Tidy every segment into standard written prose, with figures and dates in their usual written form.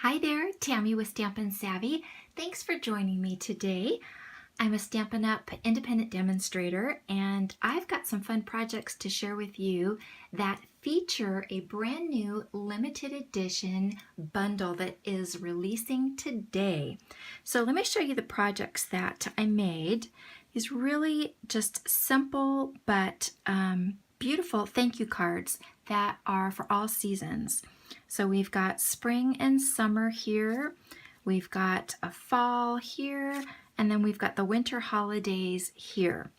Hi there, Tammy with Stampin' Savvy. Thanks for joining me today. I'm a Stampin' Up! Independent demonstrator, and I've got some fun projects to share with you that feature a brand new limited edition bundle that is releasing today. So let me show you the projects that I made. These really just simple but beautiful thank you cards that are for all seasons. So we've got spring and summer here, we've got a fall here, and then we've got the winter holidays here.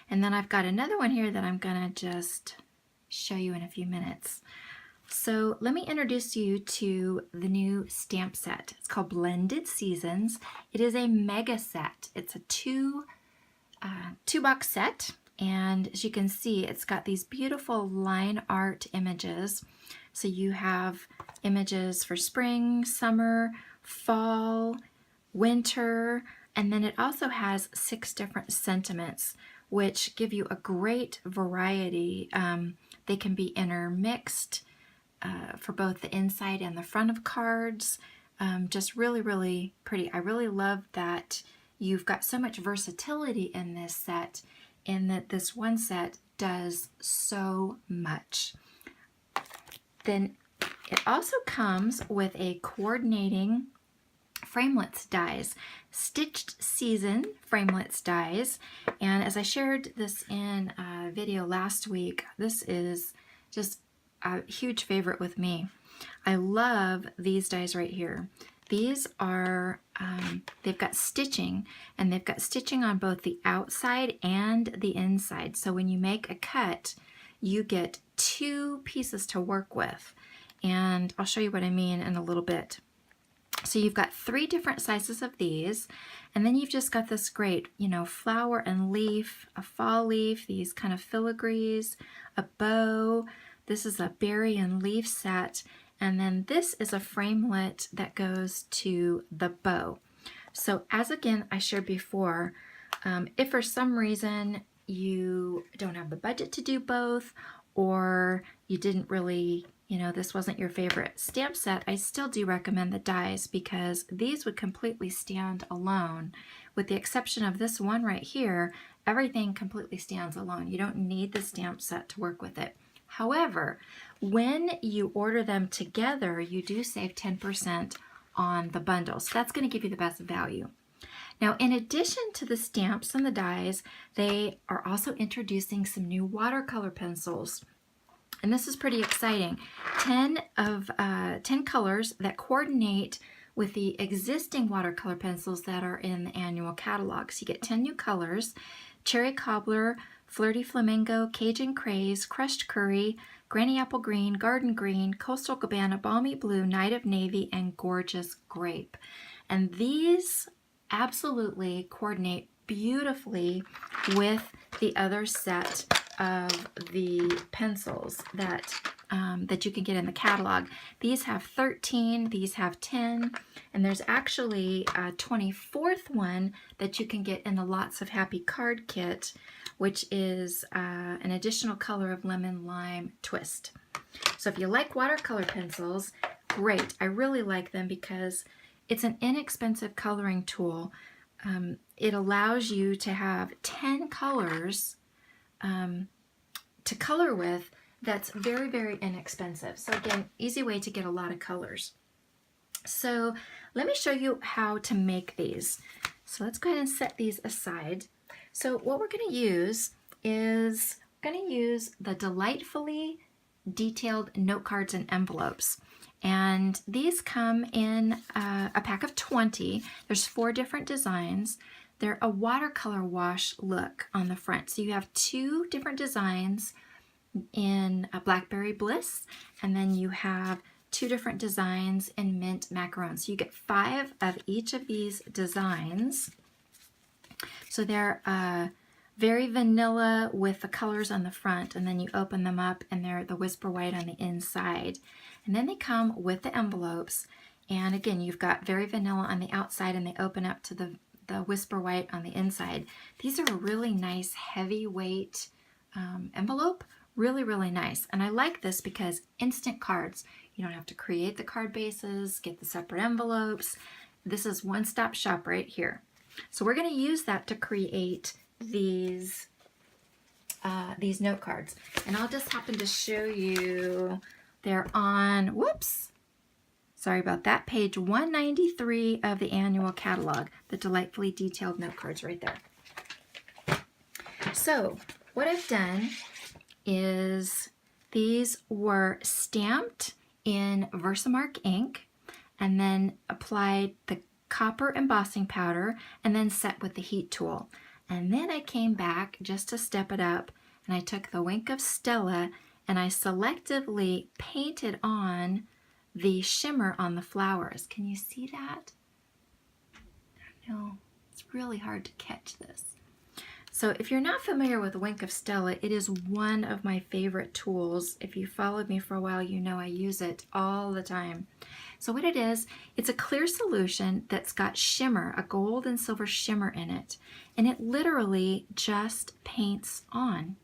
And then I've got another one here that I'm gonna just show you in a few minutes. So let me introduce you to the new stamp set. It's called Blended Seasons. It is a mega set. It's a two box set. And as you can see, it's got these beautiful line art images. So you have images for spring, summer, fall, winter, and then it also has 6 different sentiments, which give you a great variety. They can be intermixed for both the inside and the front of cards. Just really, really pretty. I really love that you've got so much versatility in this set, in that this one set does so much. Then it also comes with a coordinating framelits dies, stitched season framelits dies, and as I shared this in a video last week, this is just a huge favorite with me. I love these dies right here. These are, they've got stitching, and they've got stitching on both the outside and the inside. So when you make a cut, you get 2 pieces to work with. And I'll show you what I mean in a little bit. So you've got 3 different sizes of these, and then you've just got this great, flower and leaf, a fall leaf, these kind of filigrees, a bow. This is a berry and leaf set. And then this is a framelit that goes to the bow. So as again I shared before, if for some reason you don't have the budget to do both, or you didn't really, this wasn't your favorite stamp set, I still do recommend the dies because these would completely stand alone. With the exception of this one right here, everything completely stands alone. You don't need the stamp set to work with it. However, when you order them together, you do save 10% on the bundle. So that's going to give you the best value. Now, in addition to the stamps and the dies, they are also introducing some new watercolor pencils. And this is pretty exciting. 10 colors that coordinate with the existing watercolor pencils that are in the annual catalog. So you get 10 new colors: Cherry Cobbler, Flirty Flamingo, Cajun Craze, Crushed Curry, Granny Apple Green, Garden Green, Coastal Cabana, Balmy Blue, Night of Navy, and Gorgeous Grape. And these absolutely coordinate beautifully with the other set of the pencils that you can get in the catalog. These have 13, these have 10, and there's actually a 24th one that you can get in the Lots of Happy card kit, which is an additional color of lemon lime twist. So if you like watercolor pencils, great. I really like them because it's an inexpensive coloring tool. It allows you to have 10 colors to color with that's very, very inexpensive. So again, easy way to get a lot of colors. So let me show you how to make these. So let's go ahead and set these aside. So what we're going to use is the Delightfully Detailed Note Cards and Envelopes. And these come in a pack of 20. There's 4 different designs. They're a watercolor wash look on the front. So you have 2 different designs in a Blackberry Bliss, and then you have 2 different designs in Mint Macaron. So you get 5 of each of these designs. So they're very vanilla with the colors on the front, and then you open them up and they're the Whisper White on the inside. And then they come with the envelopes, and again you've got very vanilla on the outside, and they open up to the Whisper White on the inside. These are a really nice heavyweight envelope. Really, really nice. And I like this because instant cards. You don't have to create the card bases, get the separate envelopes. This is one-stop shop right here. So we're going to use that to create these note cards. And I'll just happen to show you, they're on, whoops, sorry about that, page 193 of the annual catalog, the delightfully detailed note cards right there. So what I've done is these were stamped in VERSAMARK ink and then applied the copper embossing powder and then set with the heat tool. And then I came back just to step it up and I took the Wink of Stella and I selectively painted on the shimmer on the flowers. Can you see that? I don't know, it's really hard to catch this. So if you're not familiar with Wink of Stella, it is one of my favorite tools. If you followed me for a while, you know I use it all the time. So what it is, it's a clear solution that's got shimmer, a gold and silver shimmer in it. And it literally just paints on.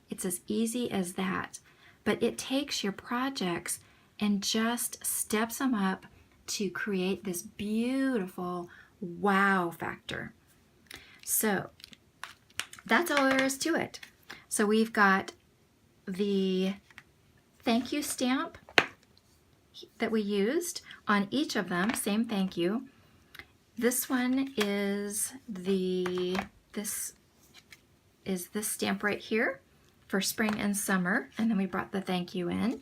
It's as easy as that. But it takes your projects and just steps them up to create this beautiful wow factor. So that's all there is to it. So we've got the thank you stamp that we used on each of them, same thank you. This one is this stamp right here for spring and summer, and then we brought the thank you in.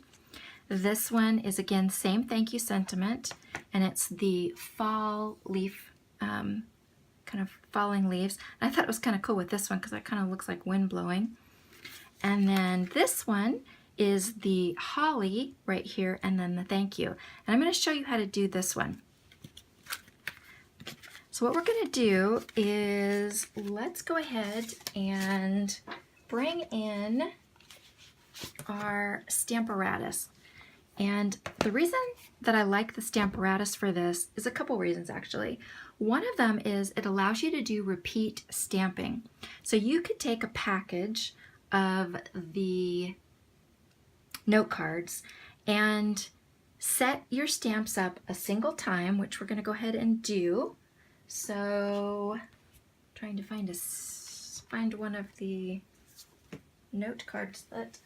This one is again same thank you sentiment, and it's the fall leaf, kind of falling leaves. I thought it was kind of cool with this one because it kind of looks like wind blowing. And then this one is the holly right here, and then the thank you. And I'm going to show you how to do this one. So what we're going to do is let's go ahead and bring in our Stamparatus. And the reason that I like the Stamparatus for this is a couple reasons actually. One of them is it allows you to do repeat stamping. So you could take a package of the note cards and set your stamps up a single time, which we're going to go ahead and do. So trying to find one of the note cards that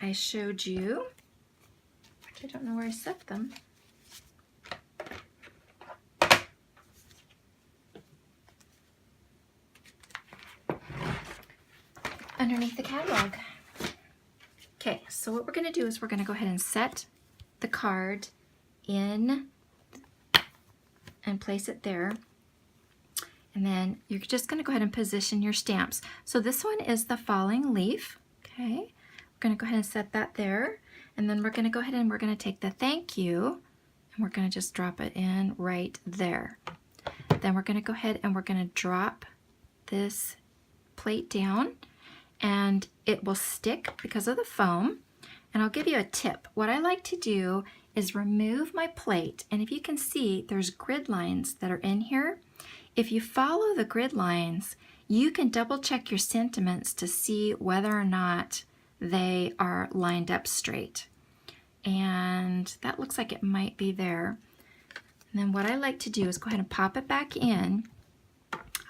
I showed you, which I don't know where I set them. Underneath the catalog. Okay, so what we're going to do is we're going to go ahead and set the card in and place it there. And then you're just going to go ahead and position your stamps. So this one is the falling leaf. Okay, we're going to go ahead and set that there. And then we're going to go ahead and we're going to take the thank you and we're going to just drop it in right there. Then we're going to go ahead and we're going to drop this plate down, and it will stick because of the foam. And I'll give you a tip. What I like to do is remove my plate, and if you can see, there's grid lines that are in here. If you follow the grid lines, you can double check your sentiments to see whether or not they are lined up straight. And that looks like it might be there. And then what I like to do is go ahead and pop it back in.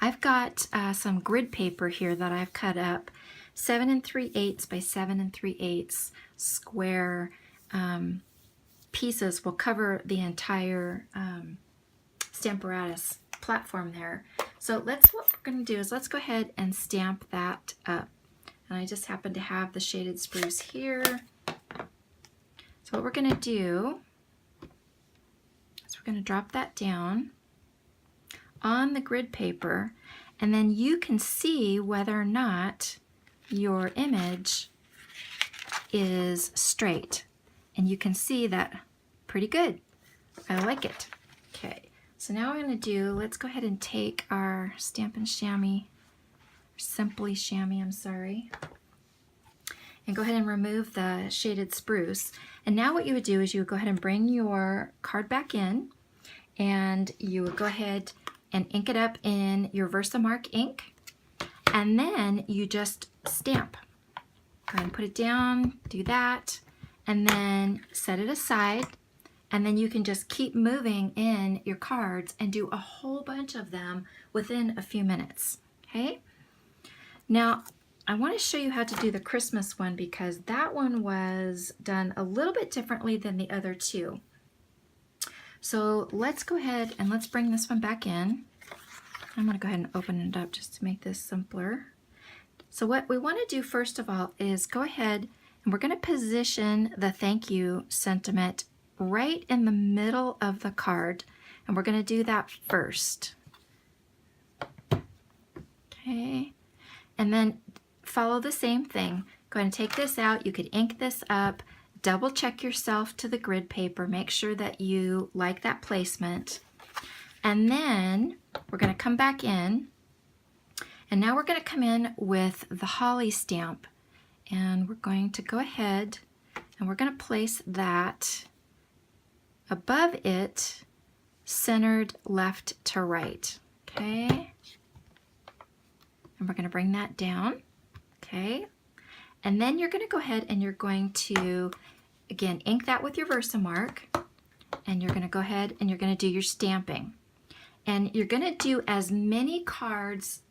I've got some grid paper here that I've cut up, 7 3/8 by 7 3/8 square pieces will cover the entire Stamparatus platform there. So what we're going to do is let's go ahead and stamp that up. And I just happen to have the shaded spruce here. So what we're going to do is we're going to drop that down on the grid paper, and then you can see whether or not your image is straight. And you can see that pretty good. I like it. Okay, so now what I'm going to do, let's go ahead and take our Stampin' Chamois, Simply Chamois, I'm sorry, and go ahead and remove the shaded spruce. And now what you would do is you would go ahead and bring your card back in, and you would go ahead and ink it up in your VERSAMARK ink, and then you just stamp. Go ahead and put it down, do that, and then set it aside. And then you can just keep moving in your cards and do a whole bunch of them within a few minutes, okay? Now, I want to show you how to do the Christmas one because that one was done a little bit differently than the other two. So let's go ahead and let's bring this one back in. I'm going to go ahead and open it up just to make this simpler. So what we want to do first of all is go ahead and we're going to position the thank you sentiment right in the middle of the card, and we're going to do that first. Okay, and then follow the same thing. Go ahead and take this out. You could ink this up, double check yourself to the grid paper, make sure that you like that placement, and then we're going to come back in, and now we're going to come in with the holly stamp, and we're going to go ahead and we're going to place that above it, centered left to right, okay? And we're going to bring that down, okay? And then you're going to go ahead and you're going to, again, ink that with your VERSAMARK, and you're going to go ahead and you're going to do your stamping. And you're going to do as many cards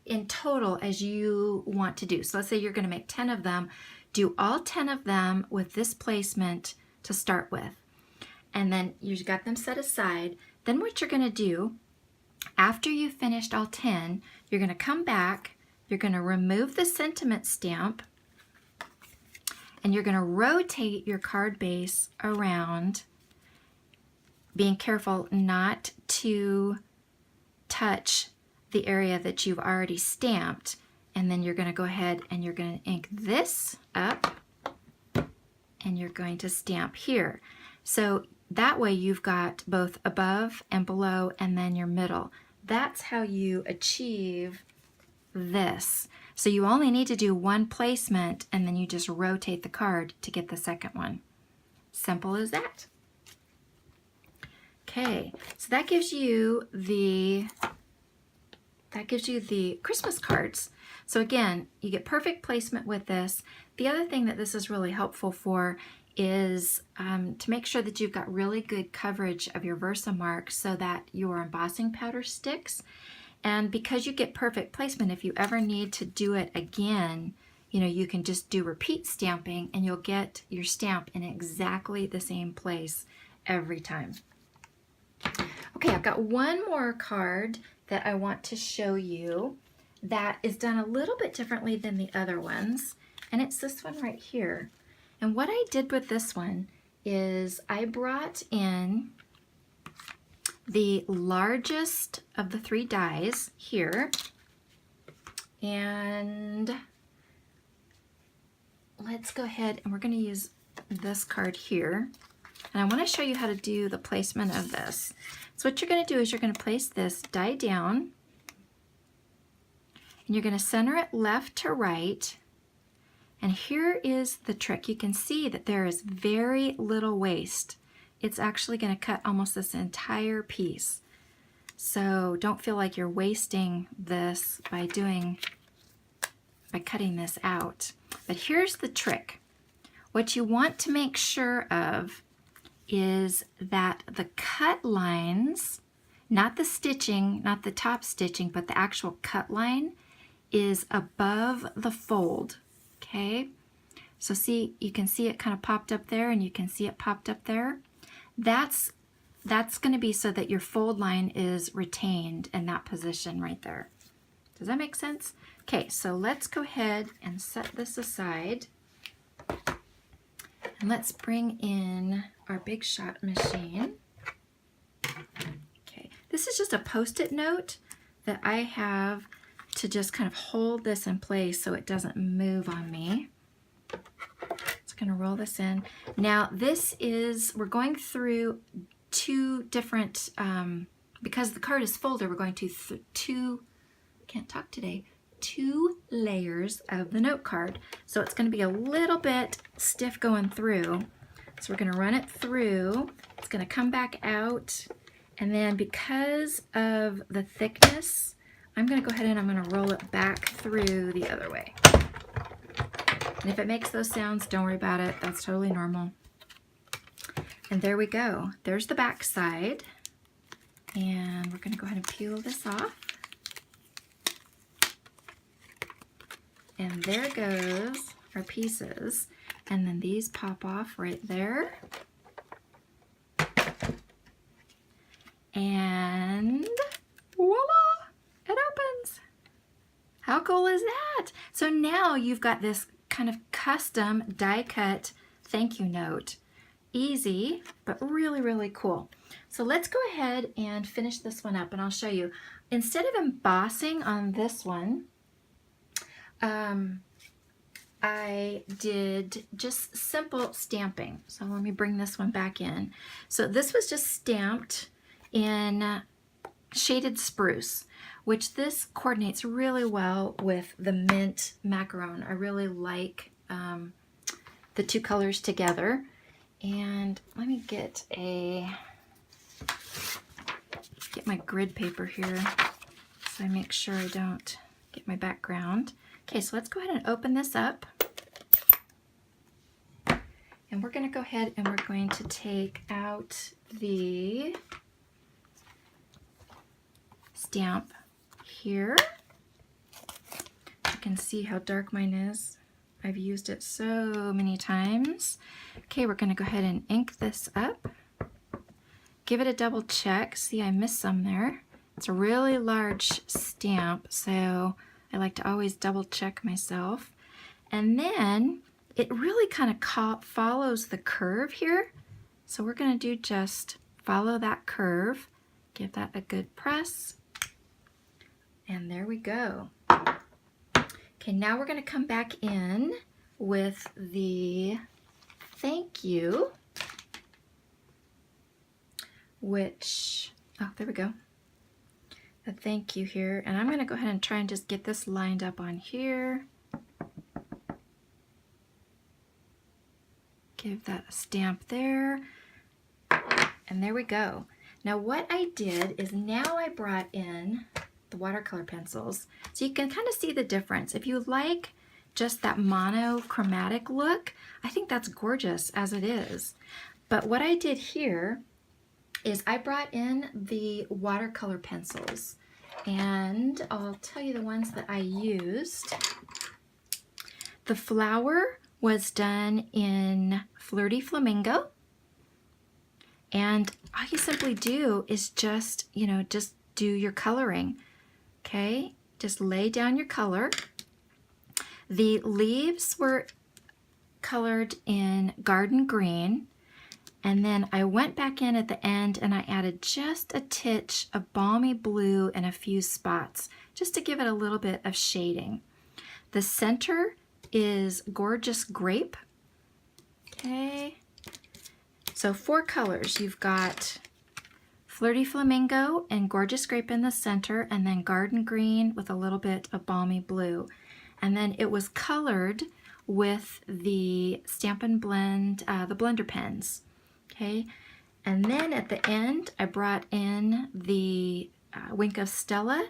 in total as you want to do. So let's say you're going to make 10 of them. Do all 10 of them with this placement to start with. And then you've got them set aside. Then what you're going to do, after you've finished all 10, you're going to come back, you're going to remove the sentiment stamp, and you're going to rotate your card base around, being careful not to touch the area that you've already stamped. And then you're going to go ahead and you're going to ink this up, and you're going to stamp here. So that way you've got both above and below and then your middle. That's how you achieve this. So you only need to do one placement and then you just rotate the card to get the second one. Simple as that. Okay, so that gives you the Christmas cards. So again, you get perfect placement with this. The other thing that this is really helpful for is to make sure that you've got really good coverage of your VERSAMARK so that your embossing powder sticks. And because you get perfect placement, if you ever need to do it again, you know, you can just do repeat stamping and you'll get your stamp in exactly the same place every time. Okay, I've got one more card that I want to show you that is done a little bit differently than the other ones, and it's this one right here. And what I did with this one is I brought in the largest of the 3 dies here, and let's go ahead and we're going to use this card here. And I want to show you how to do the placement of this. So what you're going to do is you're going to place this die down, and you're going to center it left to right. And here is the trick. You can see that there is very little waste. It's actually going to cut almost this entire piece. So don't feel like you're wasting this by cutting this out. But here's the trick. What you want to make sure of is that the cut lines, not the stitching, not the top stitching, but the actual cut line is above the fold. Okay, so see, you can see it kind of popped up there, and you can see it popped up there. That's going to be so that your fold line is retained in that position right there. Does that make sense? Okay, so let's go ahead and set this aside. And let's bring in our Big Shot machine. Okay, this is just a Post-it note that I have to just kind of hold this in place so it doesn't move on me. Just going to roll this in. Now this is, we're going through 2 different, because the card is folded, we're going to can't talk today, 2 layers of the note card. So it's going to be a little bit stiff going through. So we're going to run it through. It's going to come back out. And then because of the thickness, I'm going to go ahead and I'm going to roll it back through the other way. And if it makes those sounds, don't worry about it. That's totally normal. And there we go. There's the back side. And we're going to go ahead and peel this off. And there goes our pieces. And then these pop off right there. And voila! It opens. How cool is that? So now you've got this kind of custom die cut thank you note. Easy, but really, really cool. So let's go ahead and finish this one up and I'll show you. Instead of embossing on this one, I did just simple stamping. So let me bring this one back in. So this was just stamped in shaded spruce, which this coordinates really well with the mint macaron. I really like the two colors together. And let me get my grid paper here so I make sure I don't get my background. Okay, so let's go ahead and open this up. And we're going to go ahead and we're going to take out the stamp here. You can see how dark mine is. I've used it so many times. Okay, we're going to go ahead and ink this up. Give it a double check. See, I missed some there. It's a really large stamp, so I like to always double check myself. And then it really kind of follows the curve here. So we're going to do just follow that curve. Give that a good press. And there we go. Okay, now we're going to come back in with the thank you, which, oh, there we go. The thank you here. And I'm going to go ahead and try and just get this lined up on here. Give that a stamp there. And there we go. Now what I did is now I brought in the watercolor pencils. So you can kind of see the difference. If you like just that monochromatic look, I think that's gorgeous as it is. But what I did here is I brought in the watercolor pencils. And I'll tell you the ones that I used. The flower was done in Flirty Flamingo. And all you simply do is just, just do your coloring. Okay, just lay down your color. The leaves were colored in garden green. And then I went back in at the end and I added just a titch of balmy blue and a few spots, just to give it a little bit of shading. The center is Gorgeous Grape. Okay, so 4 colors. You've got Flirty Flamingo and Gorgeous Grape in the center, and then Garden Green with a little bit of Balmy Blue. And then it was colored with the Stampin' Blend, the blender pens. Okay, and then at the end I brought in the Wink of Stella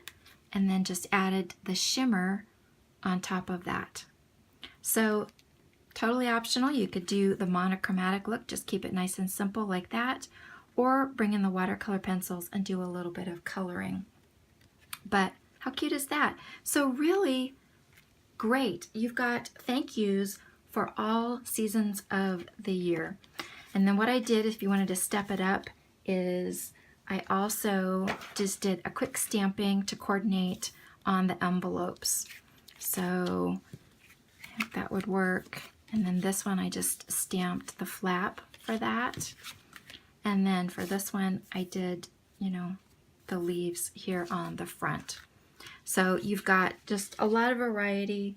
and then just added the shimmer on top of that. So totally optional. You could do the monochromatic look, just keep it nice and simple like that, or bring in the watercolor pencils and do a little bit of coloring. But how cute is that? So really great. You've got thank yous for all seasons of the year. And then what I did, if you wanted to step it up, is I also just did a quick stamping to coordinate on the envelopes. So I think that would work. And then this one I just stamped the flap for that. And then for this one I did, the leaves here on the front. So you've got just a lot of variety,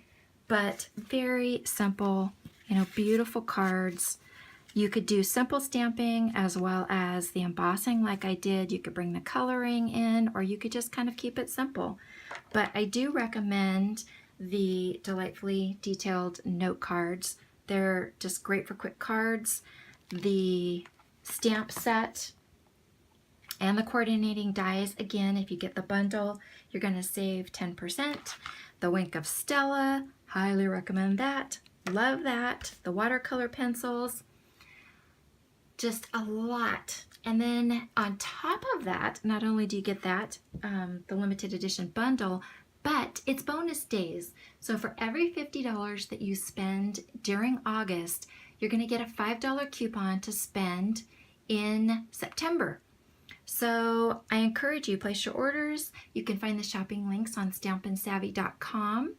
but very simple, beautiful cards. You could do simple stamping as well as the embossing like I did. You could bring the coloring in, or you could just kind of keep it simple. But I do recommend the Delightfully Detailed note cards. They're just great for quick cards. The stamp set and the coordinating dies, again, if you get the bundle, you're going to save 10%. The Wink of Stella, highly recommend that. Love that. The watercolor pencils, just a lot. And then on top of that, not only do you get that, the limited edition bundle, but it's bonus days. So for every $50 that you spend during August, you're going to get a $5 coupon to spend in September. So I encourage you, place your orders. You can find the shopping links on stampinsavvy.com.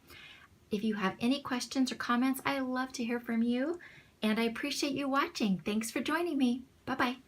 If you have any questions or comments, I love to hear from you, and I appreciate you watching. Thanks for joining me. Bye-bye.